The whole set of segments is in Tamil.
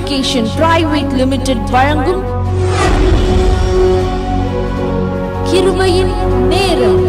எஜுகேஷன் பிரைவேட் லிமிடெட் வழங்கும் கிருபையின் நேரம்.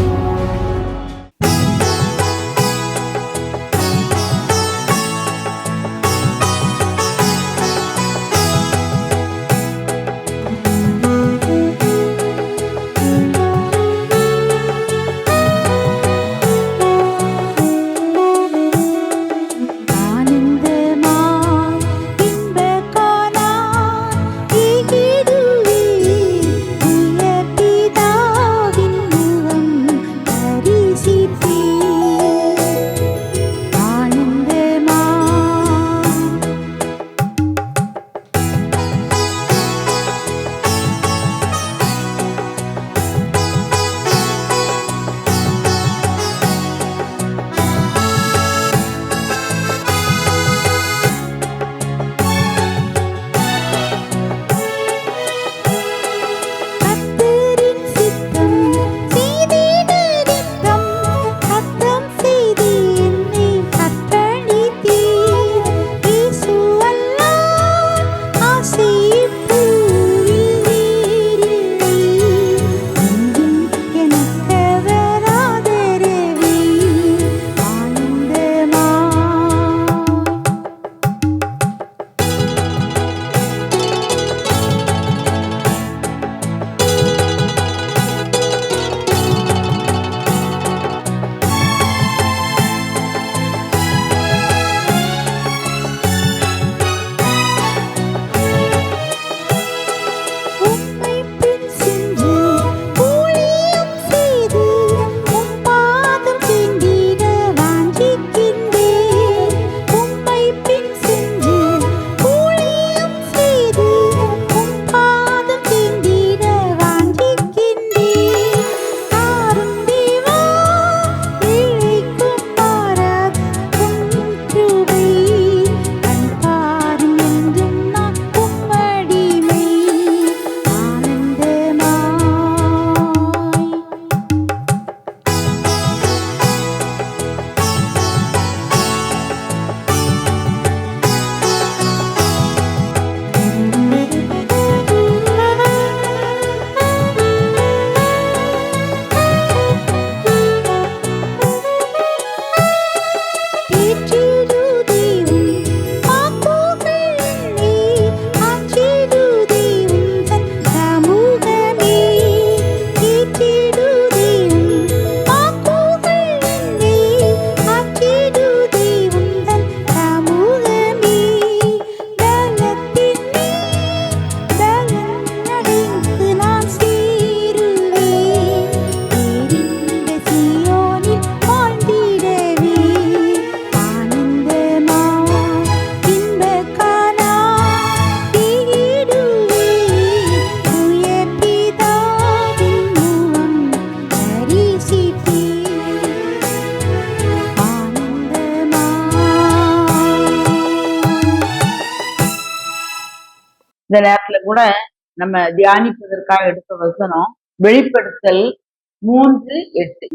இந்த நேரத்துல கூட நம்ம தியானிப்பதற்காக எடுத்த வசனம் வெளிப்படுத்தல் 3:8.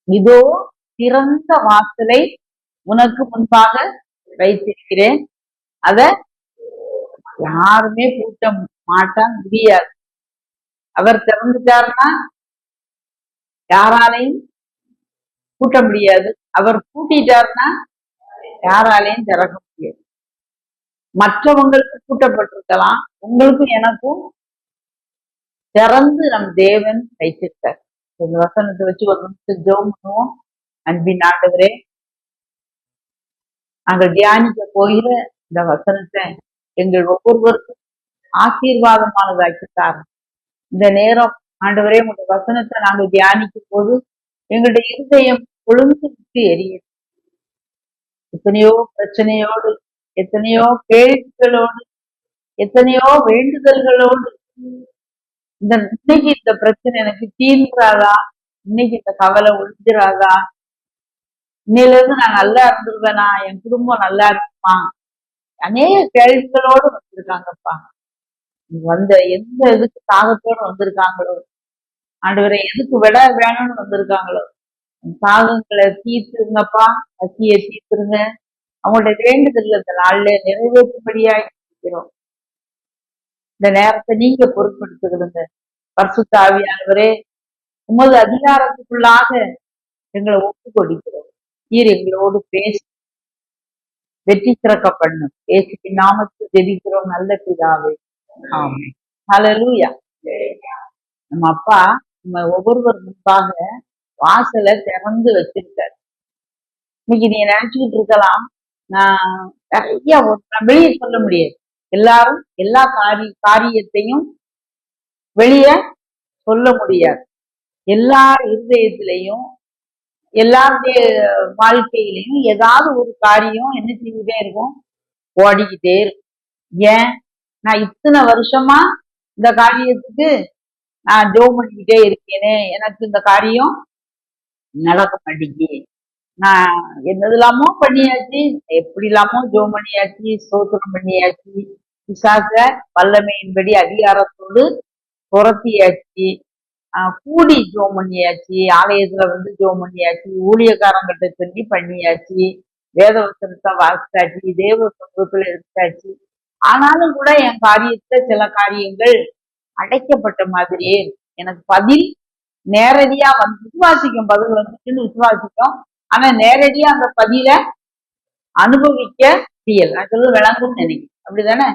இதோ திறந்த வாசலை உனக்கு முன்பாக வைத்திருக்கிறேன், அத யாருமே பூட்ட மாட்டான், முடியாது. அவர் திறந்துட்டாருன்னா யாராலையும் பூட்ட முடியாது, அவர் பூட்டிட்டாருன்னா யாராலையும் திறக்க முடியாது. மற்றவங்களுக்கு பூட்டப்பட்டிருக்கலாம், உங்களுக்கும் எனக்கும் திறந்து நம் தேவன் வைத்திருக்கார். இந்த வசனத்தை வச்சு ஒரு நிமிஷம் ஜெபம் பண்ணுவோம். அன்பின் ஆண்டவரே, நாங்கள் தியானிக்க போகிற இந்த வசனத்தை எங்கள் ஒவ்வொருவருக்கும் ஆசீர்வாதமானதாக்கிட்டார். இந்த நேரம் ஆண்டவரே, உங்க வசனத்தை நாங்க தியானிக்கும் போது எங்களுடைய இருதயம் கொழுந்து விட்டு எரியும். எத்தனையோ பிரச்சனையோடு, எத்தனையோ கேள்விகளோடு, எத்தனையோ வேண்டுதல்களோடு இன்னைக்கு இந்த பிரச்சனை எனக்கு தீர்ந்துராதா, இன்னைக்கு இந்த கவலை ஒழிஞ்சிராதா, இன்னையில இருந்து நான் நல்லா இருந்துருவேனா, என் குடும்பம் நல்லா இருக்குமா, அநேக கேள்விகளோடு வந்திருக்காங்கப்பா. வந்த எந்த இதுக்கு தாகத்தோடு வந்திருக்காங்களோ, ஆண்டவரை எதுக்கு விட வேணும்னு வந்திருக்காங்களோ, தாகங்களை தீர்த்துருங்கப்பா, பசியை தீர்த்துருங்க. அவங்களுடைய வேண்டுதல் இந்த நாள்ல நிறைவேற்றும்படியாய் இருக்கிறோம். இந்த நேரத்தை நீங்க பொருட்படுத்துகிறீங்க. பரிசுத்த ஆவியானவரே, உமது அதிகாரத்துக்குள்ளாக எங்களை ஒப்பு கொடுக்கிறோம். நீர் எங்களோடு பேசி வெற்றி சிறக்க பண்ணும். இயேசுவின் நாமத்தில் ஜெபிக்கிறோம் நல்ல பிதாவே. ஆமென். ஹல்லேலூயா. நம்ம அப்பா நம்ம ஒவ்வொருவர் முன்பாக வாசலை திறந்து வச்சிருக்காரு. இன்னைக்கு நீ நினைச்சுக்கிட்டு இருக்கலாம், நான் நிறைய நான் வெளியே சொல்ல முடியாது. எல்லாரும் எல்லா காரியத்தையும் வெளியே சொல்ல முடியாது. எல்லா இருதயத்திலையும் எல்லாருடைய வாழ்க்கையிலையும் ஏதாவது ஒரு காரியம் என்ன செஞ்சுட்டே இருக்கும், ஓடிக்கிட்டே இருக்கும். ஏன், நான் இத்தனை வருஷமா இந்த காரியத்துக்கு நான் ஜெபம் பண்ணிக்கிட்டே இருக்கேனே, எனக்கு இந்த காரியம் நடக்க மாட்டேங்கி. நான் என்னதெல்லாமோ பண்ணியாச்சு, எப்படி இல்லாமோ ஜெபம் பண்ணியாச்சு, ஸ்தோத்திரம் பண்ணியாச்சு, பிசாச வல்லமையின்படி அதிகாரத்தோடு துரத்தியாச்சு, கூடி ஜெபம் பண்ணியாச்சு, ஆலயத்துல வந்து ஜெபம் பண்ணியாச்சு, ஊழியக்காரங்கிட்ட சொல்லி பண்ணியாச்சு, வேதவசனத்தை வாசித்தாச்சு, தேவ சொந்தத்துல எடுத்தாச்சு. ஆனாலும் கூட என் காரியத்துல சில காரியங்கள் அடைக்கப்பட்ட மாதிரியே எனக்கு பதில் நேரடியா வந்து விசுவாசிக்கும், பதில் வந்துச்சுன்னு விசுவாசிக்கும். ஆனா நேரடியா அந்த பதில அனுபவிக்க முடியல. நான் சொல்ல விளங்கும்னு நினைக்கிறேன். அப்படிதானே?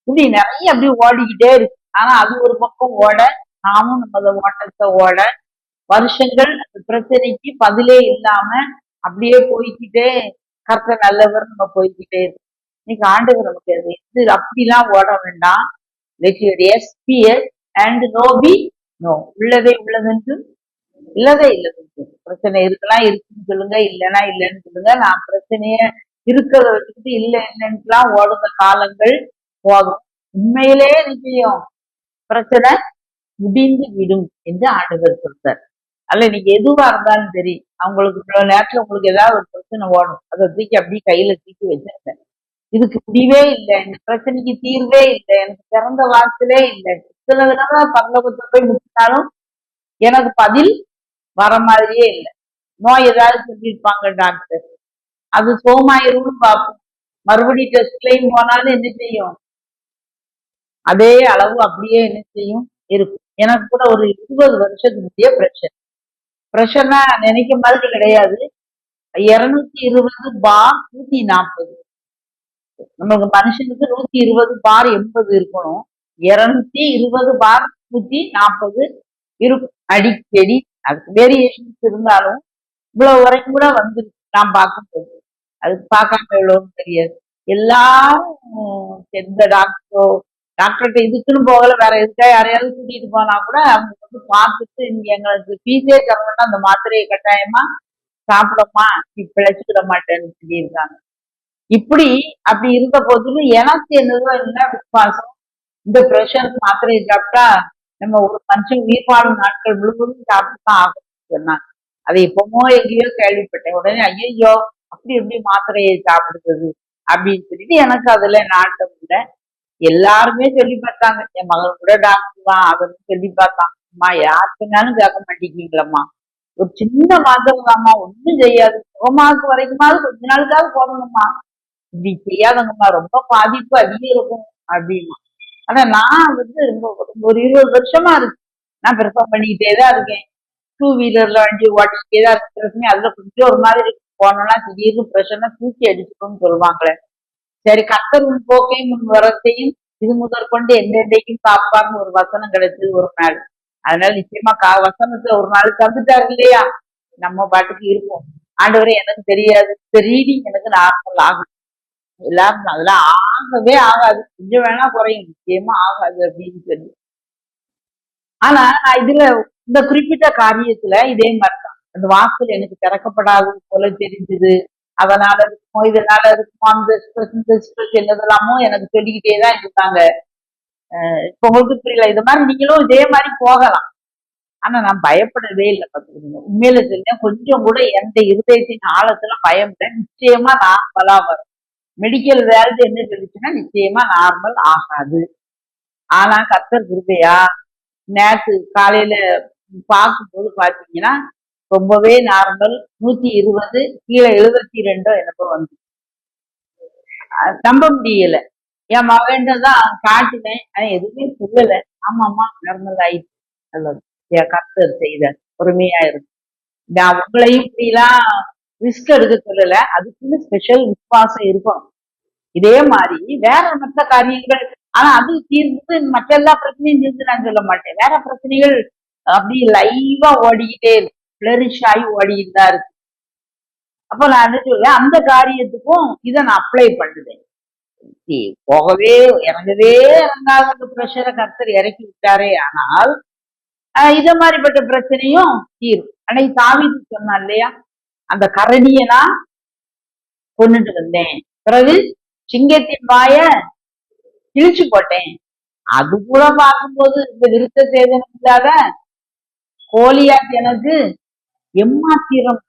இப்படி நிறைய அப்படி ஓடிக்கிட்டே இருக்கு. ஆனா அது ஒரு பக்கம் ஓட, நாமும் நம்ம ஓட்டத்தை ஓட, வருஷங்கள் அந்த பிரச்சனைக்கு பதிலே இல்லாம அப்படியே போய்கிட்டே, கர்த்தர் நல்லவர் நம்ம போய்கிட்டே இருக்கு. இன்னைக்கு ஆண்டவர் நமக்கு இது அப்படிலாம் ஓட வேண்டாம். Let your yes be yes and no be no. உள்ளதே உள்ளதென்று இல்லதே இல்லதென்று. பிரச்சனை இருக்கலாம் இருக்குன்னு சொல்லுங்க, இல்லைன்னா இல்லைன்னு சொல்லுங்க. நான் பிரச்சனைய இருக்கிறத வச்சுக்கிட்டு இல்லை இல்லைன்னுலாம் ஓடுற காலங்கள் போகும். உண்மையிலே நிச்சயம் பிரச்சனை முடிந்து விடும் என்று ஆண்டவர் சொல்றார். அல்ல இன்னைக்கு எதுவா இருந்தாலும் சரி, அவங்களுக்கு இவ்வளவு நேரத்துல உங்களுக்கு ஏதாவது ஒரு பிரச்சனை ஓடும், அதை தூக்கி அப்படியே கையில தூக்கி வச்சிருங்க. இதுக்கு முடிவே இல்லை, இந்த பிரச்சனைக்கு தீர்வே இல்லை, எனக்கு திறந்த வாசலே இல்லை, இத்தனை தடவை பரலோகத்தை போய் முடிச்சாலும் எனக்கு பதில் வர மாதிரியே இல்லை. நோய் ஏதாவது சொல்லியிருப்பாங்க டாக்டர், அது சோமாயிரும்னு பார்ப்போம். மறுபடியும் டெஸ்ட்லையும் போனாலும் என்ன செய்யும், அதே அளவு அப்படியே என்ன செய்யும் இருக்கும். எனக்கு கூட ஒரு 20 வருஷத்துக்கு பிரஷர்னா நினைக்க மாதிரி கிடையாது. 220 பார் 140. நமக்கு மனுஷனுக்கு 120 பார் 80 இருக்கணும். 220 பார் 140 இருக்கும் அடிக்கடி. அதுக்கு வேரியேஷன்ஸ் இருந்தாலும் இவ்வளவு வரைக்கும் கூட வந்து நான் பார்க்கும்போது அதுக்கு பார்க்காம எவ்வளவுன்னு தெரியாது. எல்லாரும் எந்த டாக்டர்கிட்ட இதுக்குன்னு போகல, வேற எதுக்கா யாரையாவது கூட்டிட்டு போனா கூட அவங்க வந்து பார்த்துட்டு இங்க எங்களுக்கு ஃபீஸே தரணும்னா அந்த மாத்திரையை கட்டாயமா சாப்பிடமா, நீ பிழைச்சுக்கிட மாட்டேன்னு சொல்லியிருக்காங்க. இப்படி அப்படி இருந்த போதிலும் எனக்கு என்னதோ என்ன விசுவாசம், இந்த பிரஷருக்கு மாத்திரையை சாப்பிட்டா நம்ம ஒரு மனுஷன் உயிர் வாழும் நாட்கள் முழுவதும் சாப்பிட்டுதான் ஆகணும்னு சொன்னாங்க. அதை எப்பமோ எங்கேயோ கேள்விப்பட்டேன். உடனே ஐயோ அப்படி எப்படி மாத்திரையை சாப்பிடுறது அப்படின்னு சொல்லிட்டு எனக்கு அதுல நாட்டம் இல்லை. எல்லாருமே சொல்லி பார்த்தாங்க. என் மகன் கூட டாக்டர் தான், அவன்னு சொல்லி பார்த்தான். அம்மா யாருக்குனாலும் கேட்க மாட்டேங்கிறீங்களம்மா, ஒரு சின்ன மாத்திரை தான்மா, ஒண்ணும் செய்யாது, சுகமாக்கு வரைக்குமாவது கொஞ்ச நாளுக்காவது போடணும்மா, இப்படி செய்யாதங்கம்மா, ரொம்ப பாதிப்பு அதிகம் இருக்கும் அப்படின்னா. ஆனா நான் வந்து ரொம்ப ஒரு 20 வருஷமா இருக்கு நான் பெர்ஃபார்ம் பண்ணிக்கிட்டேதான் இருக்கேன். 2 வீலர்ல வண்டி ஓட்டிக்கிட்டே தான் இருக்கு. அதுல கொஞ்சம் ஒரு மாதிரி போனோம்னா திடீர்னு பிரச்சனை தூக்கி அடிச்சுக்கணும்னு சொல்லுவாங்களே. சரி, கர்த்தர் உன் போக்கையும் உன் வரத்தையும் இது முதற்கொண்டு எந்தெண்டைக்கும் காப்பான்னு ஒரு வசனம் கிடைச்சது ஒரு நாள். அதனால நிச்சயமா வசனத்துல ஒரு நாள் தந்துட்டாரு இல்லையா, நம்ம பாட்டுக்கு இருப்போம். ஆண்டவரே எனக்கு தெரியாது, இந்த ரீடிங் எனக்கு நார்மல் ஆகும். எல்லாரும் அதெல்லாம் ஆகவே ஆகாது, கொஞ்சம் வேணா குறையும், நிச்சயமா ஆகாது அப்படின்னு சொல்லி. ஆனா நான் இதுல இந்த குறிப்பிட்ட காரியத்துல இதே மாதிரிதான், அந்த வாசல் எனக்கு திறக்கப்படாது போல தெரிஞ்சது. அதனால இருக்குமோ இதனால இருக்குமோ அந்த ஸ்ட்ரெஸ் என்னதெல்லாமோ எனக்கு சொல்லிக்கிட்டேதான் இருந்தாங்க. இப்ப உங்களுக்கு புரியல, இது மாதிரி நீங்களும் இதே மாதிரி போகலாம். ஆனா நான் பயப்படவே இல்லை. பார்த்துக்கோங்க, உண்மையில சொல்ல கொஞ்சம் கூட எந்த இருதயத்தின் ஆழத்துல பயம் இல்லை. நிச்சயமா நார்மலா வரும். மெடிக்கல் வேல்டு என்ன சொல்லிச்சுன்னா நிச்சயமா நார்மல் ஆகாது. ஆனா கர்த்தர் கிருபையா நேத்து காலையில பார்க்கும்போது பாத்தீங்கன்னா ரொம்பவே நார்மல் 120 கீழே 72 எனக்கு வந்து நம்ப முடியல. என் மகன்தான் காட்டுனேன். ஆனா எதுவுமே சொல்லல. ஆமாமா நார்மல் ஆயிடுச்சு. நல்லது. கர்த்தர் செய்த பொறுமையா இருக்கு. நான் உங்களையும் இப்படிலாம் ரிஸ்க் எடுக்க சொல்லல. அதுக்குன்னு ஸ்பெஷல் விசுவாசம் இருக்கும். இதே மாதிரி வேற மற்ற காரியங்கள் ஆனா அது தீர்ந்து மற்ற எல்லா பிரச்சனையும் தீர்ந்து நான் சொல்ல மாட்டேன். வேற பிரச்சனைகள் அப்படி லைவா ஓடிக்கிட்டே இருக்கு. பிளரிஷ் ஆகி ஓடிக்கிட்டு தான் இருக்கு. அப்ப நான் என்ன சொல்றேன், அந்த காரியத்துக்கும் இதை நான் அப்ளை பண்ணுவேன். போகவே இறங்கவே இறங்காத அந்த பிரஷரை கர்த்தர் இறக்கி விட்டாரே, ஆனால் இத மாதிரிப்பட்ட பிரச்சனையும் தீரும். அன்னைக்கு தாவீது சொன்னான் இல்லையா, அந்த கரடியை நான் கொண்டுட்டு வந்தேன், பிறகு சிங்கத்தின் வாய கிழிச்சு போட்டேன். அது கூட பார்க்கும்போது இந்த விருத்த சேதனம் இல்லாத கோலியாத் எனக்கு எம்மாத்திரம்.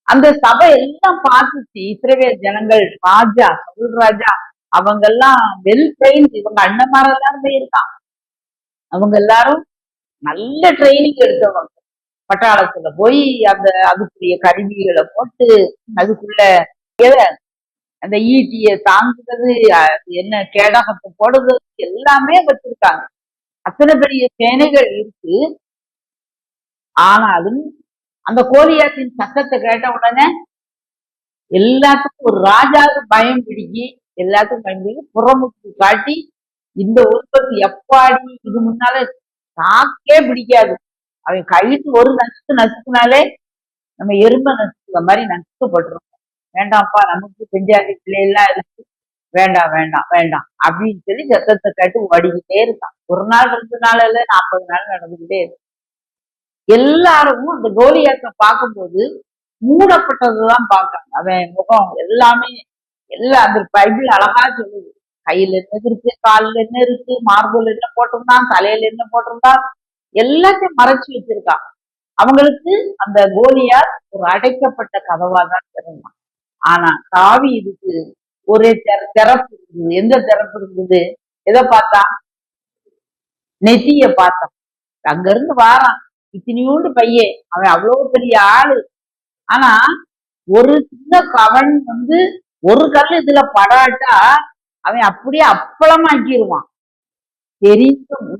அந்த சபை எல்லாம் பார்த்துச்சு, இஸ்ரவேல் ஜனங்கள், ராஜா சவுல் ராஜா அவங்க எல்லாம் வெல் ட்ரெயின், இவங்க அண்ணமார எல்லாரும் போயிருக்கான். அவங்க எல்லாரும் நல்ல ட்ரைனிங் எடுத்தவங்க. பட்டாளத்துல போய் அந்த அதுக்குரிய கருவிகளை போட்டு அதுக்குள்ள அந்த ஈட்டிய தாங்குறது, என்ன கேடகத்தை போடுறது எல்லாமே வச்சிருக்காங்க. அத்தனை பெரிய சேனைகள் இருக்கு. ஆனாலும் அந்த கோலியாத்தின் சத்தத்தை கேட்ட உடனே எல்லாத்துக்கும் ஒரு ராஜாவுக்கு பயம் பிடிக்கி, எல்லாத்துக்கும் பயம் பிடிக்கி புறமுக்கு காட்டி, இந்த உற்பத்தி எப்பாடி இது முன்னால தாக்கே பிடிக்காது. அவன் கைட்டு ஒரு நசுக்குனாலே நம்ம எறும்ப நசுக்குற மாதிரி நசுக்கப்பட்டிருக்கோம். வேண்டாம்ப்பா, நமக்கு பெஞ்சாதி பிள்ளைலாம் இருக்கு, வேண்டாம் வேண்டாம் வேண்டாம் அப்படின்னு சொல்லி சத்தத்தை கேட்டு ஓடிக்கிட்டே இருக்கான். ஒரு நாள் 2 நாள் இல்ல 40 நாள் நடந்துகிட்டே இருக்கு. எல்லாரும் அந்த கோலியாத்தை பார்க்கும்போது மூடப்பட்டதுதான் பார்க்காங்க. அவன் முகம் எல்லாமே எல்லாம் அந்த பைபிள் அழகா சொல்லுது. கையில என்ன இருக்கு, காலில் என்ன இருக்கு, மார்புல என்ன போட்டிருந்தான், தலையில என்ன போட்டிருந்தான், எல்லாத்தையும் மறைச்சு வச்சிருக்கான். அவங்களுக்கு அந்த கோலியாத் ஒரு அடைக்கப்பட்ட கதவா தான் தெரியுமா. ஆனா தாவீதுக்கு ஒரே திறப்பு இருந்தது. எந்த திறப்பு இருந்தது? எதை பார்த்தான்? நெத்திய பார்த்தான். அங்க இருந்து வாரான், இத்தனையோண்டு பையன், அவன் அவ்வளவு பெரிய ஆளு. ஆனா ஒரு சின்ன கவன் வந்து ஒரு கல் இதுல படாட்டா அவன் அப்படியே அப்பளமாக்கிடுவான். தெரிந்தும்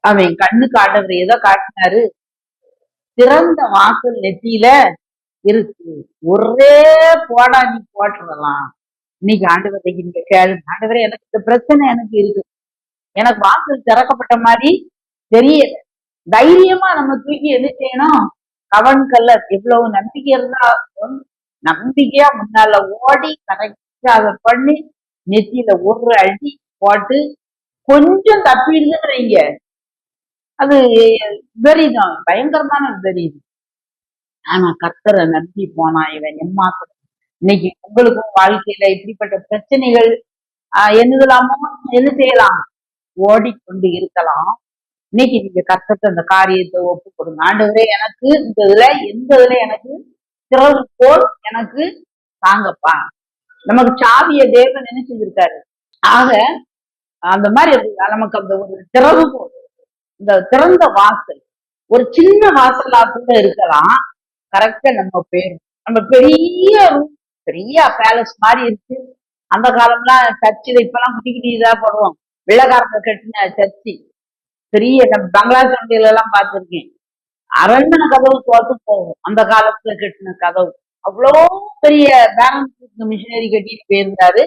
அவன் கண்ணுக்கு ஆண்டவர் ஏதோ காட்டினாரு, திறந்த வாசல் நெத்தியில இருக்கு, ஒரே போடா நீ போட்டுறலாம். இன்னைக்கு ஆண்டவரை இங்க கேளு, ஆண்டவரே எனக்கு இந்த பிரச்சனை எனக்கு இருக்கு, எனக்கு வாசல் திறக்கப்பட்ட மாதிரி தெரியல. தைரியமா நம்ம தூக்கி எது செய்யணும்? கவன் கல்ல எவ்வளவு நம்பிக்கை இருந்தா நம்பிக்கையா முன்னால ஓடி கரெக்டா அதை பண்ணி நெத்தியில ஒரு அடி போட்டு கொஞ்சம் தப்பிடுதுன்னு வைங்க, அது வெறிதான், பயங்கரமான வெறி. ஆனா கர்த்தரை நம்பி போனா இவன் எம்மாத்திரம். இன்னைக்கு உங்களுக்கும் வாழ்க்கையில இப்படிப்பட்ட பிரச்சனைகள் என்னதெல்லாமோ என்ன செய்யலாம், ஓடிக்கொண்டு இருக்கலாம். இன்னைக்கு நீங்க கர்த்தத்தை அந்த காரியத்தை ஒப்பு கொடுங்க. ஆண்டவரே எனக்கு இந்த இதுல எந்த இதுல எனக்கு திறவு போல் எனக்கு தாங்கப்பா. நமக்கு சாவிய தேவன் என்ன செஞ்சிருக்காரு. ஆக அந்த மாதிரி நமக்கு அந்த ஒரு திறவு போல், இந்த திறந்த வாசல் ஒரு சின்ன வாசலா கூட இருக்கலாம். கரெக்டா நம்ம பேர் நம்ம பெரிய ரூம், பெரிய பேலஸ் மாதிரி இருக்கு. அந்த காலம்லாம் சர்ச்சில் இப்பெல்லாம் குட்டி குட்டி இதா போடுவோம், வெள்ளக்காரங்க கட்டின சர்ச்சி பெரிய, நம்ம பங்களா சண்டையில எல்லாம் பார்த்திருக்கேன். அரண்மனை கதவு தோத்து போகும், அந்த காலத்துல கட்டின கதவு. அவ்வளோ பெரிய பேலன்ஸ் மிஷினரி கட்டிட்டு போயிருந்தாரு.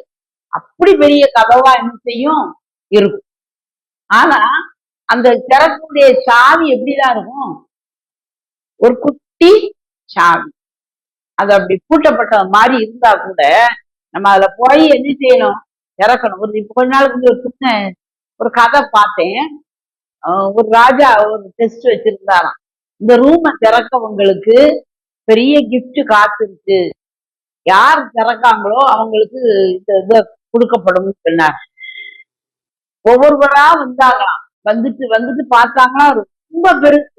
அப்படி பெரிய கதவா என்ன செய்யும் இருக்கும். ஆனா அந்த திறக்கூடிய சாவி எப்படிதான் இருக்கும், ஒரு குட்டி சாவி. அது அப்படி பூட்டப்பட்ட மாதிரி இருந்தா கூட நம்ம அதுல போய் என்ன செய்யணும், திறக்கணும். இப்ப கொஞ்ச நாளுக்கு ஒரு சின்ன ஒரு கதை பார்த்தேன். ஒரு ராஜா ஒரு டெஸ்ட் வச்சிருந்தாராம், இந்த ரூமை திறக்கவங்களுக்கு பெரிய கிஃப்ட் காத்திருக்கு, யார் திறக்காங்களோ அவங்களுக்கு இந்த இதை கொடுக்கப்படும் சொன்னார். ஒவ்வொருவரா வந்தாங்களாம், வந்துட்டு வந்துட்டு பார்த்தாங்களா ரொம்ப பெருசு.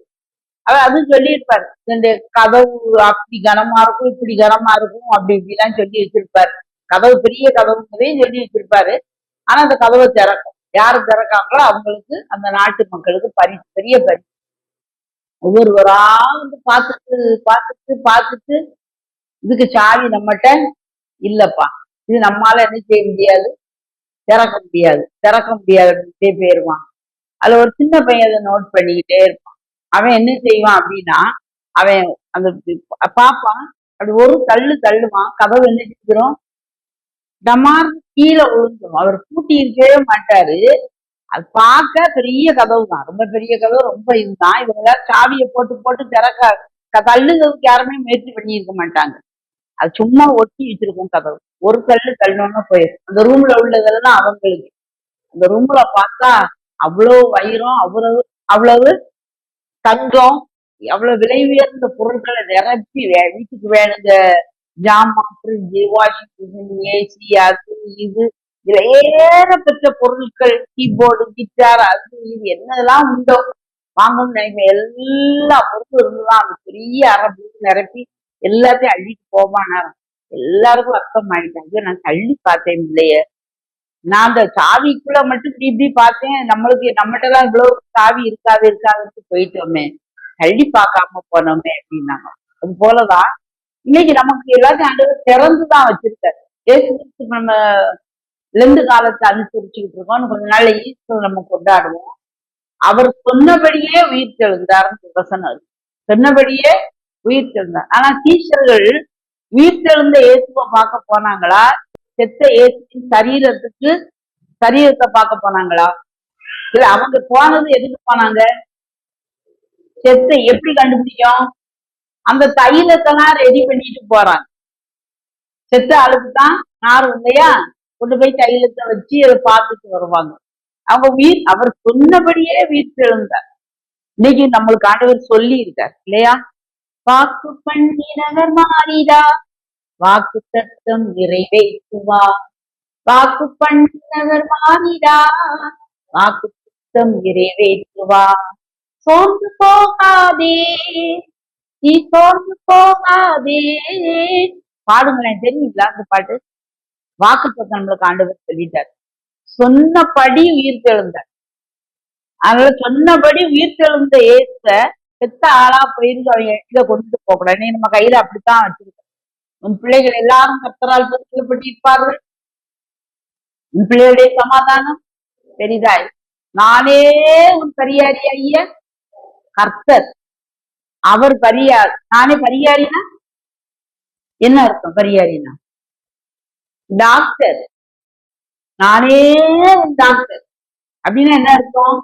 அது சொல்லியிருப்பாரு, இந்த கதவு அப்படி கனமா இருக்கும், இப்படி கனமா இருக்கும், அப்படி இப்படிலாம் சொல்லி வச்சிருப்பாரு. கதவு பெரிய கதவுங்கிறதையும் சொல்லி வச்சிருப்பாரு. ஆனா அந்த கதவை திறக்கும். யாரு திறக்காங்களோ அவங்களுக்கு அந்த நாட்டு மக்களுக்கு பரிசு, பெரிய பரிசு. ஒவ்வொருவரா வந்து பார்த்துட்டு பார்த்துட்டு பார்த்துட்டு இதுக்கு சாவி நம்மகிட்ட இல்லப்பா, இது நம்மால என்ன செய்ய முடியாது, திறக்க முடியாது, திறக்க முடியாதுட்டே போயிருவான். அதுல ஒரு சின்ன பையன் அதை நோட் பண்ணிக்கிட்டே இருப்பான். அவன் என்ன செய்வான் அப்படின்னா, அவன் அந்த பாப்பான் அப்படி ஒரு தள்ளு தள்ளுவான், கதவு என்ன செஞ்சிடும், டமார் கீழே விழுந்துடும். அவர் பூட்டி இருக்கவே மாட்டாரு. அது பார்க்க பெரிய கதவு தான், ரொம்ப பெரிய கதவு, ரொம்ப இதுதான். இவங்க சாவியை போட்டு போட்டு திறக்க தள்ளுங்கிறதுக்கு யாருமே முயற்சி பண்ணி இருக்க மாட்டாங்க. அது சும்மா ஒட்டி வச்சிருக்கும் கதவு. ஒரு தள்ளு தள்ளணும்னு போயிடும். அந்த ரூம்ல உள்ளதெல்லாம் அவங்களுக்கு. அந்த ரூம்ல பார்த்தா அவ்வளவு வைரம், அவ்வளவு அவ்வளவு தங்கம், அவ்வளவு விலை உயர்ந்த பொருட்களை நிரப்பி வீட்டுக்கு வேணுங்க ஜாமான், ஃப்ரிட்ஜு, வாஷிங் மிஷின், ஏசி, அது இது, இதுல ஏகப்பட்ட பொருட்கள், கீபோர்டு, கிட்டார், அது இது என்னதெல்லாம் உண்டோ வாங்கணும்னு நினைக்கிறேன் எல்லா பொருளும் இருந்துதான் அந்த பெரிய அரை நிரப்பி எல்லாத்தையும் அள்ளிட்டு போவான். நேரம் எல்லாருக்கும் அர்த்தம் ஆயிட்டாங்க. நான் தள்ளி பார்த்தேன் இல்லையே, நான் அந்த சாவிக்குள்ள மட்டும் இப்படி இப்படி பார்த்தேன். நம்மளுக்கு நம்மகிட்ட எல்லாம் இவ்வளவு சாவி இருக்காது இருக்காதுன்னு போயிட்டோமே, தள்ளி பார்க்காம போனோமே அப்படின்னாங்க. அது போலதான் இன்னைக்கு நமக்கு எல்லாத்தையும் ஆண்டவர் திறந்துதான் வச்சிருக்காரு. ஏசு கிறிஸ்து நம்ம லெந்து காலத்தை அனுசரிச்சுக்கிட்டு இருக்கோம். கொஞ்ச நாள்ல ஈஸ்டர் நம்ம கொண்டாடுவோம். அவர் சொன்னபடியே உயிர் தெழுந்தார்னு வசனம் இருக்கு. சொன்னபடியே உயிர் தெழுந்தார். ஆனா சீஷர்கள் உயிர் தெழுந்த இயேசுவை பார்க்க போனாங்களா, செத்த இயேசுவின் சரீரத்தை பார்க்க போனாங்களா? இல்ல, அவங்க போனது எதுக்கு போனாங்க? செத்த எப்படி கண்டுபிடிக்கும்? அந்த தைலத்தெல்லாம் ரெடி பண்ணிட்டு போறாங்க. செத்த ஆளுக்கு தான் நார் இல்லையா, கொண்டு போய் தைலத்தை வச்சு அதை பார்த்துட்டு வருவாங்க. அவங்க அவர் சொன்னபடியே உயிர் தெழுந்தார். இன்னைக்கு நம்மளுக்கு ஆண்டவர் சொல்லி இருக்கார் இல்லையா, வாக்கு பண்ணினவர் மாறிடா, வாக்கு தத்தம் நிறைவேற்றுவா, வாக்கு பண்ணினவர் மாறிடா, வாக்கு தத்தம் நிறைவேற்றுவா, சோர்ந்து போகாதே, நீ சோர்ந்து போகாதே. பாடுங்களேன், தெரியுங்களா அந்த பாட்டு? வாக்கு தத்தம் நம்மளுக்கு ஆண்டவர் சொல்லிட்டார். சொன்னபடி உயிர் தெழுந்தார். அதனால சொன்னபடி உயிர் தெழுந்த ஏச செத்த ஆளா போயிருந்து அவங்க இதை கொண்டுட்டு போக கூடாது. நம்ம கையில அப்படித்தான் வச்சிருக்கோம். உன் பிள்ளைகள் எல்லாரும் கர்த்தரால் பரிசுத்தப்பட்டிருப்பார்கள், உன் பிள்ளைகளுடைய சமாதானம் பெரிதாய். நானே உன் பரியாரி ஐய கர்த்தர், அவர் பரியார். நானே பரியாரினா என்ன அர்த்தம்? பரியாரினா டாக்டர். நானே உன் டாக்டர் அப்படின்னா என்ன அர்த்தம்?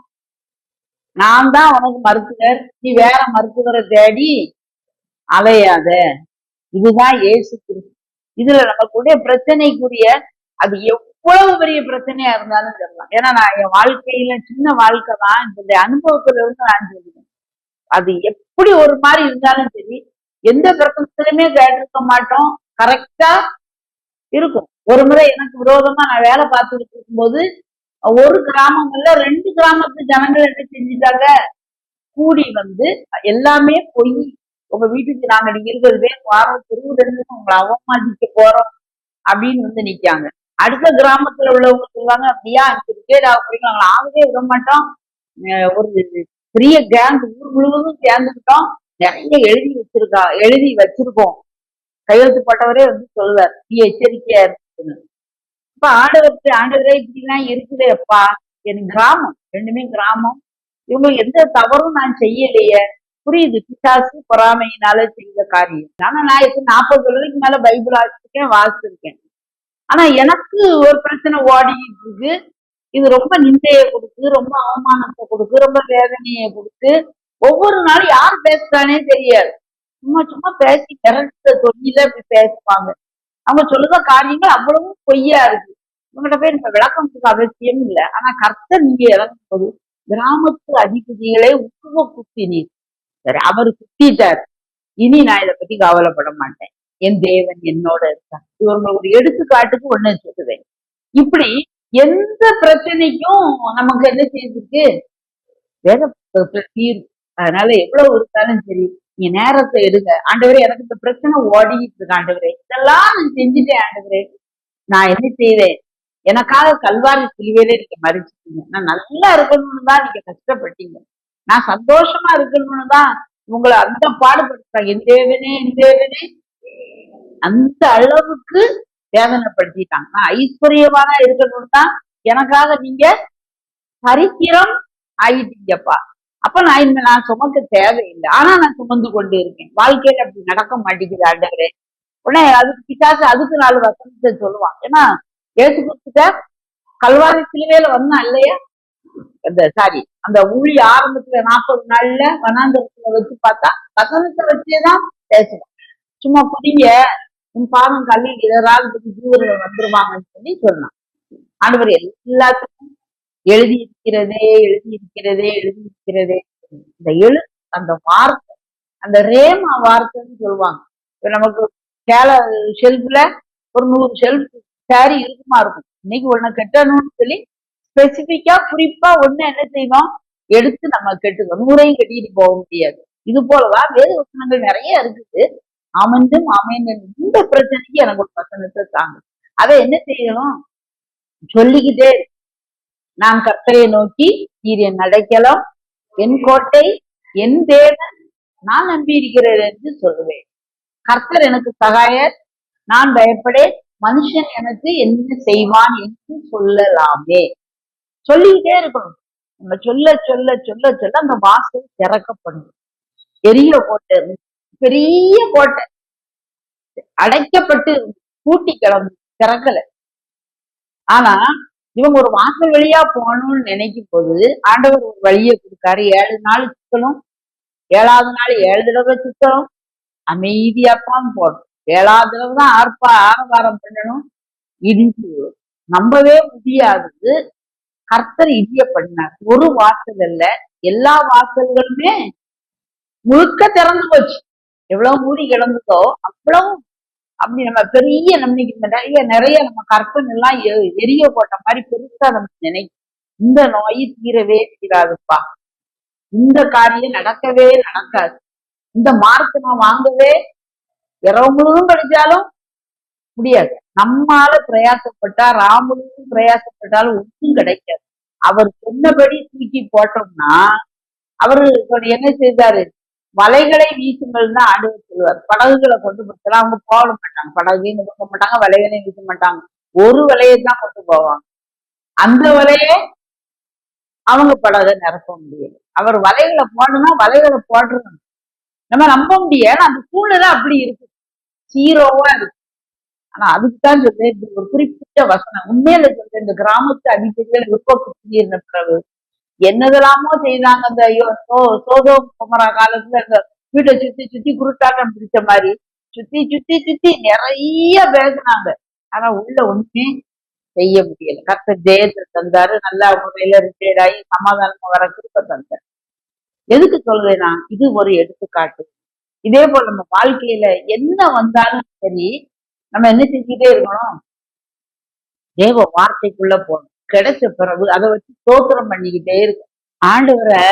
நான் தான் உனக்கு மருத்துவர், நீ வேற மருத்துவரை தேடி அலையாத. இதுதான் இயேசு கிறிஸ்து. இதுல நமக்குடைய பிரச்சனைக்குரிய, அது எவ்வளவு பெரிய பிரச்சனையா இருந்தாலும் சொல்லலாம். ஏன்னா நான் என் வாழ்க்கையில சின்ன வாழ்க்கை தான், இந்த அனுபவத்துல இருந்து நான் சொல்லுவேன். அது எப்படி ஒரு மாதிரி இருந்தாலும் சரி, எந்த பிரச்சனையுமே கேட்டிருக்க மாட்டோம், கரெக்டா இருக்கும். ஒரு முறை எனக்கு விரோதமா நான் வேலை பார்த்துக்கிட்டு இருக்கும்போது, ஒரு கிராமங்கள்ல 2 கிராமத்து ஜனங்கள் என்ன செஞ்சுட்டாங்க, கூடி வந்து எல்லாமே பொய், உங்க வீட்டுக்கு நாங்க நீங்க இருக்கிறதே வாரம் தெருவுல இருந்து உங்களை அவமானிக்க போறோம் அப்படின்னு வந்து நிக்காங்க. அடுத்த கிராமத்துல உள்ளவங்க சொல்லுவாங்க, அப்படியா அப்படின்னாங்களா, ஆகவே விட மாட்டோம், ஒரு பெரிய கேங் ஊர் முழுவதும் சேர்ந்துக்கிட்டோம், நிறைய எழுதி வச்சிருக்கோம். கையெழுத்து போட்டவரே வந்து சொல்லுவார், நீ எச்சரிக்கையா இருக்குன்னு. இப்ப ஆண்டவரே இப்படிலாம் இருக்குது அப்பா, என் கிராமம், ரெண்டுமே கிராமம், இவங்களுக்கு எந்த தவறும் நான் செய்யலையே. புரியுது, பிசாசு பொறாமையினால செய்த காரியம். ஆனா நான் 40 வருடத்துக்கு மேல பைபிள் வாசிச்சிருக்கேன். ஆனா எனக்கு ஒரு பிரச்சனை ஓடிக்கிட்டு இருக்கு. இது ரொம்ப நிந்தையை கொடுக்கு, ரொம்ப அவமானத்தை கொடுக்கு, ரொம்ப வேதனையை கொடுக்கு. ஒவ்வொரு நாளும் யார் பேசுறானே தெரியாது. சும்மா சும்மா பேசி மிரட்ட சொல்லில இப்படி பேசுவாங்க. அவங்க சொல்லுற காரியங்கள் அவ்வளவும் பொய்யா இருக்கு. இவங்கிட்ட போய் நம்ம விளக்கத்துக்கு அவசியம் இல்லை. ஆனா கர்த்தர் நீங்க இறங்கும் போது, கிராமத்து அதிபதிகளே உருவ குத்தினீர், சரி அவர் குத்திட்டார், இனி நான் இதை பத்தி கவலைப்பட மாட்டேன், என் தேவன் என்னோட இருக்கார். இவங்க ஒரு எடுத்துக்காட்டுக்கு ஒண்ணு சொல்லுவேன். இப்படி எந்த பிரச்சனைக்கும் நமக்கு என்ன செய்திருக்கு, வேத தீர்வு. அதனால எவ்வளவு இருந்தாலும் சரி, நீங்க நேரத்தை எடுங்க. ஆண்டவரே, எனக்கு இந்த பிரச்சனை ஓடிக்கிட்டு இருக்கு ஆண்டவரே, இதெல்லாம் நான் செஞ்சுட்டேன் ஆண்டவரே, நான் என்ன செய்வேன், எனக்காக கல்வாரி சிலுவையிலே நீங்க மறிச்சிட்டீங்க. நான் நல்லா இருக்கணும்னு தான் நீங்க கஷ்டப்பட்டீங்க. நான் சந்தோஷமா இருக்கணும்னு தான் உங்களை அந்த பாடுபடுத்துறாங்க. என் தேவனே என் தேவனே, அந்த அளவுக்கு வேதனைப்படுத்திட்டாங்க. நான் ஐஸ்வர்யவானா இருக்கணும்னு தான் எனக்காக நீங்க சரித்திரம் ஆயிட்டீங்கப்பா. அப்ப நான் இனிமே நான் சுமக்க தேவையில்லை. ஆனா நான் சுமந்து கொண்டு இருக்கேன். வாழ்க்கையில அப்படி நடக்க மாட்டேங்குது ஆண்டவரே. உடனே அதுக்கு பிசாசு அதுக்கு 4 வசனத்தை சொல்லுவான். ஏன்னா ஏசு கிறிஸ்துட்ட கல்வாரி சிலுவையில வந்தான் இல்லையா, அந்த சாரி அந்த ஊழி ஆரம்பத்துல 40 நாள்ல வனாந்தரத்துல வச்சு பார்த்தா வசனத்தை வச்சேதான் பேசுவான். சும்மா புதிய உன் பாவம் கல்லில் இடராது ஜீவர்கள் வந்துருவாங்கன்னு சொல்லி சொன்னான். ஆண்டவர் எல்லாத்துக்கும் எழுதி இருக்கிறதே எழுதி இருக்கிறதே எழுதி இருக்கிறதே. இந்த அந்த வார்த்தை, அந்த ரேமா வார்த்தைன்னு சொல்லுவாங்க. இப்ப நமக்கு ஷெல்ஃப்ல ஒரு 100 ஷெல்ஃப் சாரி இருக்குமா இருக்கும். இன்னைக்கு ஒண்ணு கட்டணும்னு சொல்லி ஸ்பெசிபிக்கா குறிப்பா ஒண்ணு என்ன செய்யணும், எடுத்து நம்ம கட்டுவோம். 100ஐயும் கட்டிட்டு போக முடியாது. இது போலதான் வேத வசனங்கள் நிறைய இருக்குது. ஆமென்றும் ஆமென். இந்த பிரச்சனைக்கு எனக்கு ஒரு வசனத்தை தாங்க. அதை என்ன செய்யணும், சொல்லிக்கிட்டே நான் கர்த்தரை நோக்கி நீர் என் அடைக்கலம், என் கோட்டை, என் தேவன், நான் நம்பி இருக்கிறேன் என்று சொல்லுவேன். கர்த்தர் எனக்கு சகாயர், நான் பயப்படேன், மனுஷன் எனக்கு என்ன செய்வான் என்று சொல்லலாமே. சொல்லிக்கிட்டே இருக்கணும். நம்ம சொல்ல சொல்ல சொல்ல சொல்ல அந்த வாசல் திறக்கப்படும். பெரிய கோட்டை, பெரிய கோட்டை அடைக்கப்பட்டு பூட்டி கிளம்பு, திறக்கல. ஆனா இவங்க ஒரு வாசல் வழியா போகணும்னு நினைக்கும் போது ஆண்டவர் ஒரு வழியை கொடுக்காரு. 7 நாள் சுத்தணும், 7வது நாள் 7 தடவை சுத்தணும், அமைதியாத்தான் போடணும். 7வது தடவை தான் ஆரவாரம் பண்ணணும். இடிஞ்சு நம்பவே முடியாதது. கர்த்தர் இடிய பண்ணார். ஒரு வாசல் அல்ல, எல்லா வாசல்களுமே முழுக்க திறந்து போச்சு. எவ்வளவு மூடி கிடந்ததோ அவ்வளவு. அப்படி நம்ம பெரிய நம்மளுக்கு நிறைய நம்ம கற்பனை எல்லாம் எரிய போட்ட மாதிரி பெருசா நம்ம நினைக்கும். இந்த நோய் தீரவே தீராதுப்பா, இந்த காரியம் நடக்கவே நடக்காது, இந்த மார்க் நான் வாங்கவே இரவு முழுதும் படிச்சாலும் முடியாது. நம்மால பிரயாசப்பட்டா ராமுழுதும் பிரயாசப்பட்டாலும் ஒன்றும் கிடைக்காது. அவர் சொன்னபடி தூக்கி போட்டோம்னா அவரு என்ன செய்தாரு, வலைகளை வீசுங்கள் தான் ஆண்டவர் சொல்லுவார். படகுகளை கொண்டு போச்சலாம் அவங்க போட மாட்டாங்க, படகுன்னு போக மாட்டாங்க, வலைகளையும் வீச மாட்டாங்க. ஒரு வலையை தான் கொண்டு போவாங்க. அந்த வலையே அவங்க படகை நிரப்ப முடியாது. அவர் வலைகளை போடணும்னா வலைகளை போடுறது நம்ம நம்ப முடியாது. அந்த சூழ்நிலை அப்படி இருக்கு, சீரோவா இருக்கு. ஆனா அதுக்குதான் சொல்றேன், இப்படி ஒரு குறிப்பிட்ட வசனம் உண்மையில சொல்றேன். இந்த கிராமத்து அதிபதிகள் விருப்பப்பட்டு இருந்த பிறகு என்னதெல்லாமோ செய்தாங்க. அந்த சோதோ குமரா காலத்துல அந்த வீட்டை சுத்தி சுத்தி குருட்டாட்டம் பிடிச்ச மாதிரி சுத்தி சுத்தி சுத்தி நிறைய பேசினாங்க. ஆனா உள்ள ஒண்ணுமே செய்ய முடியல. கர்த்தர் ஜெயத்தை தந்தாரு. நல்லா முறையில ரிட்டையர்ட் ஆகி சமாதானமா வர கிருப்பை தந்தார். எதுக்கு சொல்றேன்னா, இது ஒரு எடுத்துக்காட்டு. இதே போல நம்ம வாழ்க்கையில என்ன வந்தாலும் சரி, நம்ம என்ன செஞ்சுட்டே இருக்கணும், தேவ வார்த்தைக்குள்ள போகணும். கிடைச்ச பிறகு அதை வச்சு ஸ்தோத்திரம் பண்ணிக்கிட்டே இருக்கும். ஆண்டவரை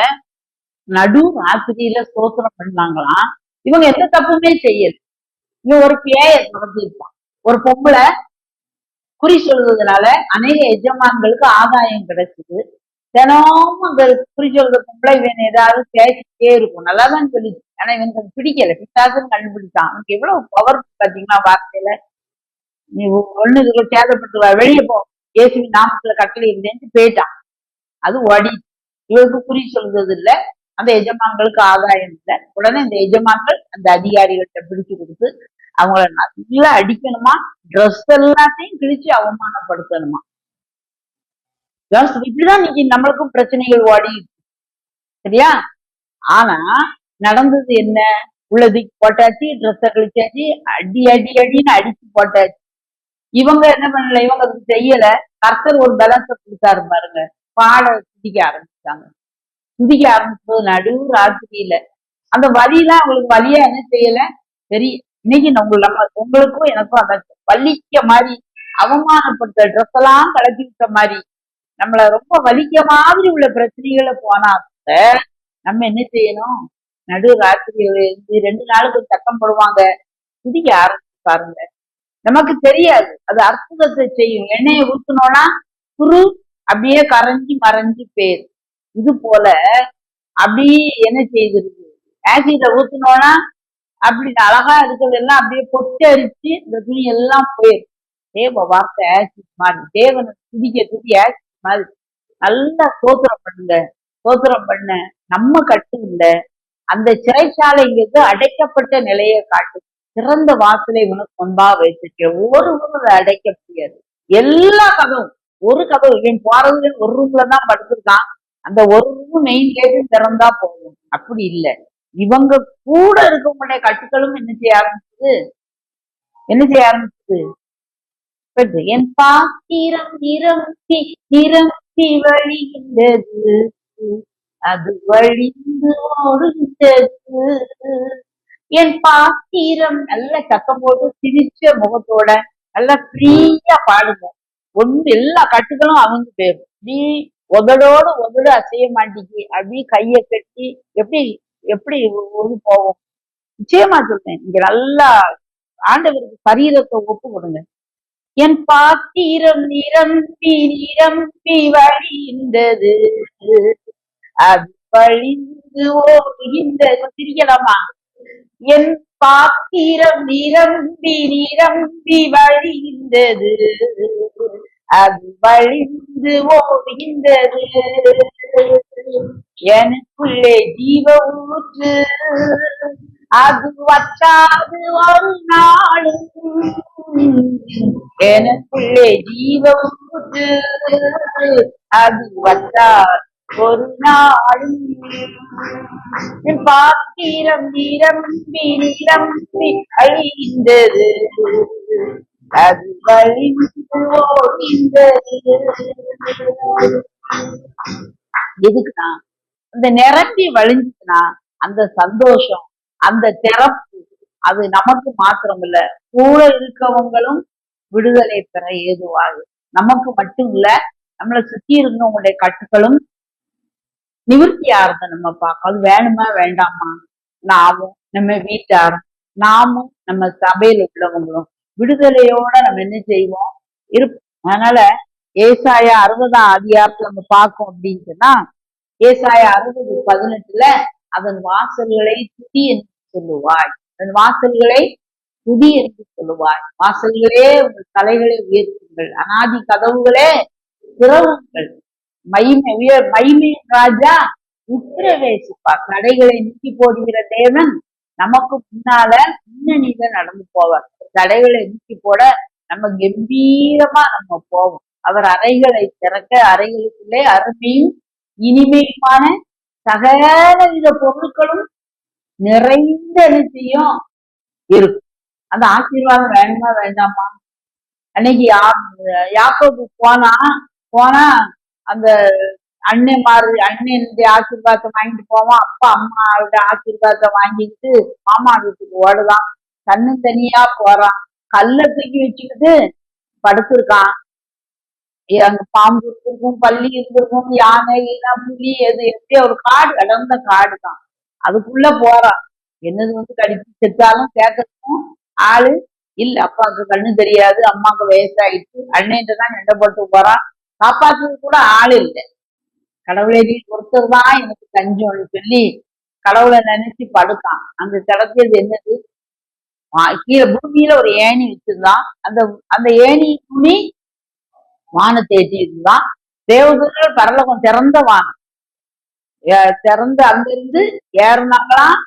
நடு ராத்திரியில ஸ்தோத்திரம் பண்ணாங்களாம். இவங்க எந்த தப்புமே செய்யல. இவன் ஒரு பேய நடத்திருப்பான். ஒரு பொம்பளை குறி சொல்றதுனால அநேக எஜமான்களுக்கு ஆதாயம் கிடைச்சது. தினமும் அந்த குறி சொல்ற பொம்பளை இவன் ஏதாவது பேசிக்கிட்டே இருக்கும். நல்லாதான் சொல்லிச்சு. ஆனா இவனுக்கு பிடிக்கல. பிசாசுன்னு கண்டுபிடிச்சான். அவனுக்கு எவ்வளவு பவர் பாத்தீங்கன்னா வார்த்தையில. நீ ஒண்ணு இதுக்கு சேதப்பட்டு வெளியே போ, இயேசுவின் நாமத்துல கட்டளை இல்லைன்னு போயிட்டான். அது ஓடி. இவருக்கு குறி சொல்றது இல்லை, அந்த எஜமான்களுக்கு ஆதாயம் இல்லை. உடனே இந்த எஜமான்கள் அந்த அதிகாரிகள்கிட்ட பிடிச்சு கொடுத்து அவங்கள நல்லா அடிக்கணுமா, ட்ரெஸ் எல்லாத்தையும் கிழிச்சு அவமானப்படுத்தணுமா. இப்படிதான் இன்னைக்கு நம்மளுக்கும் பிரச்சனைகள் ஓடி, சரியா? ஆனா நடந்தது என்ன, உள்ளதுக்கு போட்டாச்சு, ட்ரெஸ்ஸை கிழிச்சாச்சு, அடி அடி அடின்னு அடிச்சு போட்டாச்சு. இவங்க என்ன பண்ணல, இவங்க அதுக்கு செய்யல. கர்த்தர் ஒரு பலத்தை கொடுத்தாரு பாருங்க, பாட துதிக்க ஆரம்பிச்சாங்க. துதிக்க ஆரம்பிச்சது நடு ராத்திரியில. அந்த வலியெல்லாம் அவங்களுக்கு வலியா என்ன செய்யல சரி. இன்னைக்கு உங்களுக்கும் எனக்கும் அதான் வலிக்க மாதிரி, அவமானப்படுத்த ட்ரெஸ் எல்லாம் கலக்கி விட்ட மாதிரி, நம்மள ரொம்ப வலிக்க மாதிரி உள்ள பிரச்சனைகளை போனா நம்ம என்ன செய்யணும், நடு ராத்திரியில இருந்து 2 நாளுக்கு சத்தம் போடுவாங்க, துதிக்க ஆரம்பிச்சு பாருங்க. நமக்கு தெரியாது. அது அற்புதத்தை செய்யும். எண்ணெயை ஊத்துனோம்னா குரு அப்படியே கரைஞ்சி மறைஞ்சு போயிரும். இது போல அப்படியே என்ன செய்திருக்கு, ஆசிட ஊத்துனோம்னா அப்படி அழகா இருக்கிறதெல்லாம் அப்படியே பொட்டு அரிச்சு இந்த துணி எல்லாம் போயிடும். தேவ வார்த்தை ஆசிட் மாதிரி, தேவனை துதிக்க துதி ஆசிட் மாதிரி. நல்லா சோத்திரம் பண்ணுங்க. சோத்திரம் பண்ண நம்ம கட்டு இல்லை, அந்த சிறைச்சாலைங்கிறது அடைக்கப்பட்ட நிலையை காட்டு. திறந்த வாசலை உனக்கு முன்பா வைத்திருக்க, ஒரு அடைக்க முடியாது. எல்லா கதவும், ஒரு கதவு இவன் போறது ஒரு ரூம்ல தான் படுத்திருக்கான், அந்த ஒரு ரூம் மெயின் கேட்டும் திறந்தா போகும். அப்படி இல்லை, இவங்க கூட இருக்கவங்களுடைய கட்டுக்களும் என்ன செய்ய ஆரம்பிச்சது, என்ன செய்ய ஆரம்பிச்சது, என் பாத்திரம் நிரம்பி நிரம்பி வழிகின்றது, அது வழிந்து ஓடுகின்றது. என் பாத்திரம் நல்ல சத்தம் போட்டு சிரிச்ச முகத்தோட நல்லா ஃப்ரீயா பாடுங்க. ஒண்ணு எல்லா கட்டுகளும் அவங்க போயிடும். நீ உதடோட உதடு அசைய மாட்டேங்கி அப்படி கைய கட்டி எப்படி எப்படி ஒரு போவோம். நிச்சயமா சொல்றேன், இங்க நல்லா ஆண்டவருக்கு சரீரத்தை ஒப்பு கொடுங்க. என் பாத்திரம் நிரம்பி நிரம்பி வழிந்தது, அது வழிந்து ஓடுகின்றது. சிரிக்கலாமா? என் பாத்திரம் நிரம்பி நிரம்பி வழிந்தது, அது வழிந்து ஓடுகின்றது. எனக்குள்ளே ஜீவ ஊற்று, அது வற்றாது ஒரு நாளும். எனக்குள்ளே ஜீவ ஊற்று, அது வற்றாது ஒரு நாளும். பாத்திரம் நிரம்பி நிரம்பி அழிந்தது, அது வழிந்து ஓடிந்தது. எதுக்குன்னா, அந்த நிரம்பி வழிஞ்சுச்சுன்னா அந்த சந்தோஷம், அந்த திறப்பு, அது நமக்கு மாத்திரம் இல்ல, கூட இருக்கவங்களும் விடுதலை பெற ஏதுவாகு. நமக்கு மட்டும் இல்ல, நம்மளை சுத்தி இருந்தவங்களுடைய கட்டுகளும் நிவர்த்தியா இருந்த நம்ம பார்க்க. அது வேணுமா வேண்டாமா, நாமும் நம்ம வீட்டாரும் நாமும் நம்ம சபையில உள்ளவங்களும் விடுதலையோட நம்ம என்ன செய்வோம் இருப்போம். அதனால ஏசாயா 60ஆம் அதிகாரத்துல நம்ம பார்க்கோம் அப்படின்னு சொன்னா, ஏசாயா 60:18 அதன் வாசல்களை துதி என்று சொல்லுவாய், அதன் வாசல்களை துதி என்று சொல்லுவாய். வாசல்களே உங்கள் தலைகளை உயர்த்துங்கள், அனாதி கதவுகளே திறவுங்கள், மகிமை ராஜா உத்திரவேசிப்பார். தடைகளை நீக்கி போடுகிற தேவன் நமக்கு முன்னால முன்னணியில நடந்து போவார். தடைகளை நீக்கி போட நம்ம கம்பீரமா நம்ம போவோம். அவர் அறைகளை திறக்க, அறைகளுக்குள்ளே அருமையும் இனிமையுமான சகல வித பொருட்களும் நிறைந்த நிச்சயம் இருக்கும். அந்த ஆசீர்வாதம் வேணுமா வேண்டாமா? அன்னைக்கு யாக்கோபு போனா அந்த அண்ணனுடைய ஆசீர்வாதத்தை வாங்கிட்டு போவான். அப்பா அம்மாவோட ஆசீர்வாதத்தை வாங்கிக்கிட்டு மாமா வீட்டுக்கு ஓடுதான். தன்னு தனியா போறான். கல்ல தூக்கி வச்சுக்கிட்டு படுத்திருக்கான். அங்க பாம்பு இருந்திருக்கும், பள்ளி இருந்திருக்கும், யானை புலி, எது எப்படி ஒரு காடு, அடர்ந்த காடு தான். அதுக்குள்ள போறான். என்னது கடிச்சு செத்தாலும் கேட்கறதுக்கும் ஆளு இல்ல. அப்பாவுக்கு கண்ணு தெரியாது, அம்மாவுக்கு வயசாயிடுச்சு, அண்ணன் தான் நெண்ட போட்டு போறான். காப்பாத்துறது கூட ஆள் இல்லை. கடவுளை நீ ஒருத்தர் தான் எனக்கு கஞ்சம்னு சொல்லி கடவுளை நினைச்சு படுக்கான். அங்க கிடைச்சது என்னது, கீழே பூமியில ஒரு ஏணி வச்சிருந்தான். அந்த ஏணி துணி வானத்தை ஏற்றிருந்தான். தேவதூர்கள் பரலோகம் திறந்த வானம் திறந்து அங்கிருந்து ஏறினாங்களாம்,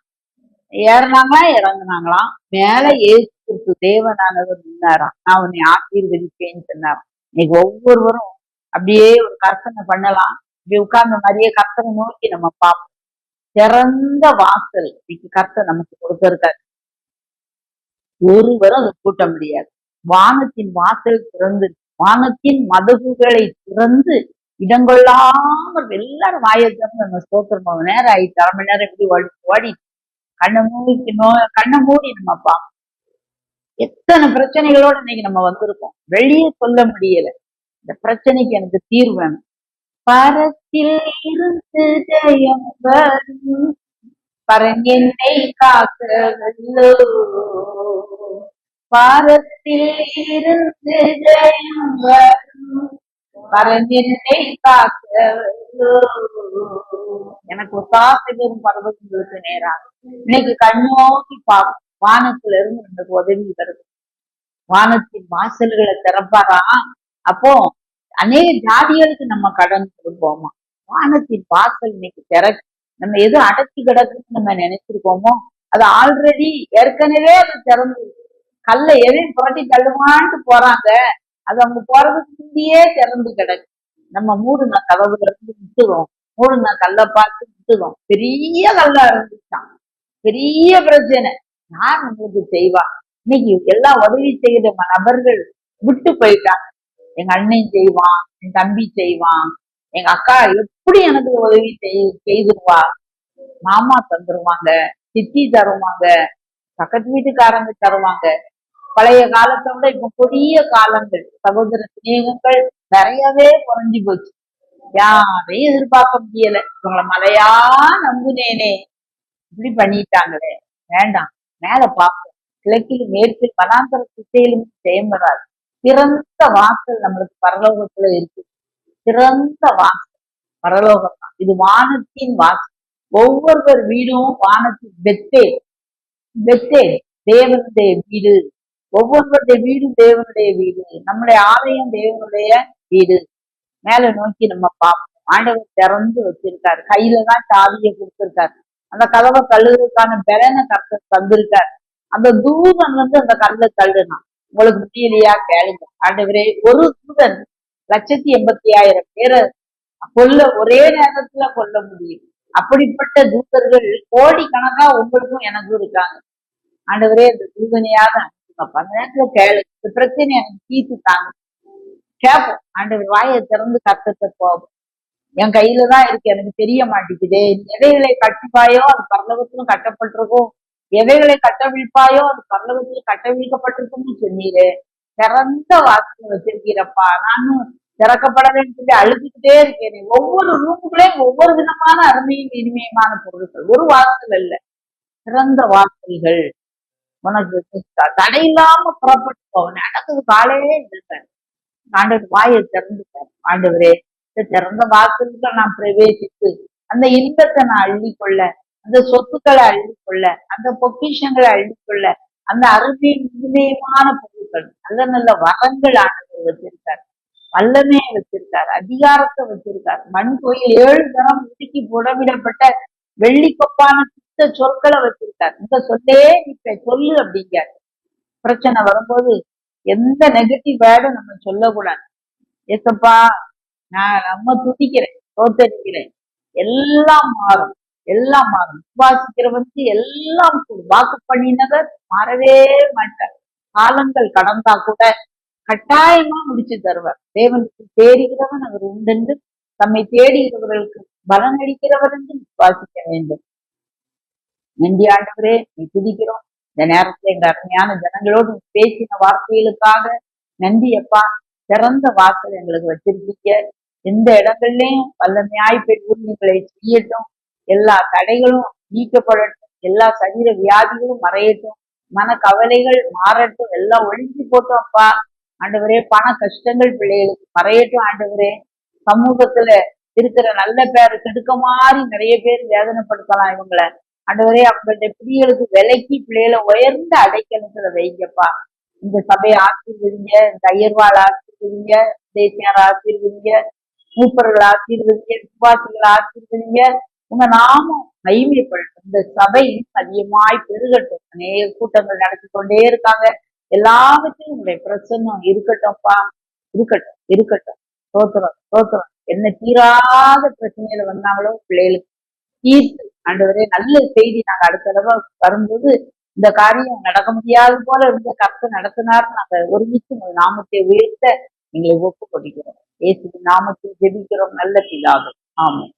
இறங்குனாங்களாம். மேல ஏசு கிறிஸ்து தேவனானவர் நின்னாராம். நான் உன்னை ஆசீர்வதிப்பேன்னு சொன்னாராம். இன்னைக்கு ஒவ்வொருவரும் அப்படியே ஒரு கற்பனை பண்ணலாம். இப்படி உட்கார்ந்த மாதிரியே கர்த்தரை நோக்கி நம்ம பார்ப்போம். திறந்த வாசல் இன்னைக்கு கர்த்தர் நமக்கு கொடுத்திருக்காரு. ஒருவரும் அதை கூட்ட முடியாது. வானத்தின் வாசல் திறந்து, வானத்தின் மதகுகளை திறந்து இடங்கொள்ளாமல் எல்லாரும் வாயத்திறந்து நம்ம ஸ்தோத்திரம். நேரம் ஆயிட்டு, 1/2 மணி நேரம் எப்படி ஓடி கண்ணை மூடி நம்ம பார்ப்போம். எத்தனை பிரச்சனைகளோட இன்னைக்கு நம்ம வந்திருக்கோம், வெளியே சொல்ல முடியல. இந்த பிரச்சனைக்கு எனக்கு தீர்வு வேணும். பரத்தில் இருந்து ஜெயம் வரும், பரன் என்னை காக்கவல்லோ. பாரத்தில் இருந்து ஜெயம் வரும் பரநிலை காக்க எனக்கு ஒரு காசு பெரும் பர்வதங்களுக்கு நேராக இன்னைக்கு கண்ணோக்கி பார்க்கும் வானத்துல இருந்து எனக்கு உதவி வருது. வானத்தின் வாசல்களை திறப்பாராம். அப்போ அநேக ஜாதிகளுக்கு நம்ம கடன் கொடுப்போமா? வானத்தின் வாசல் இன்னைக்கு நம்ம எது அடக்கி கிடக்குன்னு நம்ம நினைச்சிருக்கோமோ அது ஆல்ரெடி ஏற்கனவே அது திறந்து கல்ல எதையும் புரட்டி தள்ளுவான்ட்டு போறாங்க. அது அவங்க போறதுக்கு முந்தையே திறந்து கிடக்கு. நம்ம மூடுன கதவுல இருந்து விட்டுறோம், மூடுன கல்லை பார்த்து விட்டுறோம். பெரிய கல்லா இருந்துச்சான், பெரிய பிரச்சனை. யார் நம்மளுக்கு செய்வா? இன்னைக்கு எல்லாம் உதவி செய்யற நபர்கள் விட்டு போயிட்டாங்க. எங்க அண்ணன் செய்வான், என் தம்பி செய்வான், எங்க அக்கா எப்படி எனக்கு உதவி செய்திருவா, மாமா தந்துருவாங்க, சித்தி தருவாங்க, பக்கத்து வீட்டுக்காரங்க தருவாங்க. பழைய காலத்தை விட இப்ப கொடிய காலங்கள், சகோதர சிநேகங்கள் நிறையவே குறைஞ்சி போச்சு. யாரையும் எதிர்பார்க்க முடியல. இவங்களை மலையா நம்புனேனே, இப்படி பண்ணிட்டாங்களே. வேண்டாம், மேல பார்ப்போம். கிழக்கிலும் மேற்கில் வனாந்தர திசையிலும் ஜெயம் வராது. திறந்த வாசல் நம்மளுக்கு பரலோகத்துல இருக்கு. திறந்த வாசல் பரலோகம் தான். இது வானத்தின் வாசல். ஒவ்வொருவர் வீடும் வானத்தின் பெத்தே பெத்தே தேவனுடைய வீடு. ஒவ்வொருவருடைய வீடும் தேவனுடைய வீடு. நம்முடைய ஆலயம் தேவனுடைய வீடு. மேல நோக்கி நம்ம பார்ப்போம். ஆண்டவர் திறந்து வச்சிருக்காரு. கையில தான் சாவியை கொடுத்திருக்காரு. அந்த கதவை தள்ளுறதுக்கான பலனை கர்த்தர் தந்திருக்காரு. அந்த தூதன் அந்த கல்லை தள்ளுனான். உங்களுக்கு முடியலையா கேளுங்க. ஆண்டவரே, ஒரு தூதன் 1,85,000 பேரை ஒரே நேரத்துல கொல்ல முடியும். அப்படிப்பட்ட தூதர்கள் கோடி கணக்கா உங்களுக்கும் எனக்கும் இருக்காங்க. ஆண்டவரே, இந்த தூதனையாக அனுப்புங்கப்பா. அந்த நேரத்துல கேளு, இந்த பிரச்சனை எனக்கு தீர்த்து தாங்க. கேட்போம். ஆண்டவர் வாயை திறந்து கர்த்தத்தை போகும். என் கையில தான் இருக்கு, எனக்கு தெரிய மாட்டேங்குதே. எவைகளை கட்டிப்பாயோ அது பரலோகத்திலும் கட்டப்பட்டிருக்கும், எவைகளை கட்டவிழ்ப்பாயோ அது பரலோகத்திலும் கட்டவிழ்க்கப்பட்டிருக்கும்னு சொன்னீரு. திறந்த வாசல் வச்சிருக்கிறப்பா. நானும் திறக்கப்படலன்னு சொல்லி அழுதுகிட்டே இருக்கேன். ஒவ்வொரு ரூமுக்குள்ளேயும் ஒவ்வொரு விதமான அருமையும் இனிமையுமான பொருட்கள். ஒரு வாசல் அல்ல, திறந்த வாசல்கள். உனக்கு தடையில்லாம புறப்பட்டு போவ நடக்குது. காலையே இருக்க ஆண்டவர் வாயை திறந்துட்டார். ஆண்டவரே, இந்த திறந்த வாசலுக்கு நான் பிரவேசித்து அந்த இன்பத்தை நான் அள்ளிக்கொள்ள, அந்த சொத்துக்களை அள்ளிக்கொள்ள, அந்த பொக்கிஷங்களை அள்ளிக்கொள்ள, அந்த அருமையும் இனிமையுமான பொருட்கள், நல்ல நல்ல வரங்கள் ஆண்டவர் வச்சிருக்காரு, வல்லமையை வச்சிருக்காரு, அதிகாரத்தை வச்சிருக்காரு. மண் கோயில் 7 தரம் இடுக்கி புடமிடப்பட்ட வெள்ளி கொப்பான சுத்த சொற்களை வச்சிருக்காரு. இந்த சொல்லே இப்ப சொல்லு அப்படிங்க. பிரச்சனை வரும்போது எந்த நெகட்டிவ் வேர்டும் நம்ம சொல்லக்கூடாது. ஏசப்பா, நான் நம்ம துதிக்கிறேன், தோத்தரிக்கிறேன், எல்லாம் மாறும், எல்லாம் மாறும். விசுவாசிக்கிறவனுக்கு எல்லாம் வாக்கு பண்ணினவர் மாறவே மாட்டார். காலங்கள் கடந்தா கூட கட்டாயமா முடிச்சு தருவார். தேவனுக்கு தேடுகிறவன் அவர் உண்டென்று, தம்மை தேடுகிறவர்களுக்கு பலன் அளிக்கிறவர் என்று விசுவாசிக்க வேண்டும். நன்றி ஆண்டவரே, நீ துதிக்கிறோம். இந்த நேரத்துல எங்க அருமையான ஜனங்களோடு பேசின வார்த்தைகளுக்காக நன்றி அப்பா. திறந்த வாசல் எங்களுக்கு வச்சிருக்கீங்க. எந்த இடங்கள்லயும் வல்லமையாய் போய் ஊழியங்களை செய்யட்டும். எல்லா தடைகளும் நீக்கப்படட்டும். எல்லா சரீர வியாதிகளும் மறையட்டும். மன கவலைகள் மாறட்டும். எல்லாம் ஒழிஞ்சு போட்டோம் அப்பா. ஆண்டவரே, பண கஷ்டங்கள் பிள்ளைகளுக்கு மறையட்டும். ஆண்டவரே, சமூகத்துல இருக்கிற நல்ல பேரு கெடுக்க மாதிரி நிறைய பேர் வேதனைப்படுத்தலாம் இவங்களை. ஆண்டவரே, அவங்களுடைய பிள்ளைகளுக்கு விலைக்கு பிள்ளைகளை உயர்ந்த அடைக்கலத்துல வைங்கப்பா. இந்த சபையை ஆசீர்வதிங்க, இந்த ஐயர்வாள் ஆசீர்வதிங்க, தேசியார் ஆசீர்வதிங்க, மூப்பர்கள் ஆசீர்வதிங்க, விசுவாசிகளை ஆசீர்வதிங்க. உங்க நாமும் மகிமைப்படட்டும். இந்த சபை அதிகமாய் பெருகட்டும். அநேக கூட்டங்கள் நடத்தி கொண்டே இருக்காங்க. எல்லாவற்றையும் உங்களுடைய பிரசன்னம் இருக்கட்டும்ப்பா. இருக்கட்டும், இருக்கட்டும். தோத்துறோம், தோத்துறோம். என்ன தீராத பிரச்சனையில வந்தாங்களோ பிள்ளைகளுக்கு தீர்த்து ஆண்டவரே, நல்ல செய்தி நாங்க அடுத்த தடவை வரும்போது இந்த காரியம் நடக்க முடியாது போல இருந்த கர்த்தர் நடத்தினார்னு நாங்க ஒருமிச்சு நாமத்தை உயர்த்த எங்களை ஒப்பு கொடுக்கிறோம். இயேசுவின் நாமத்தில் ஜெபிக்கிறோம் நல்ல பிதாவே. ஆமென்.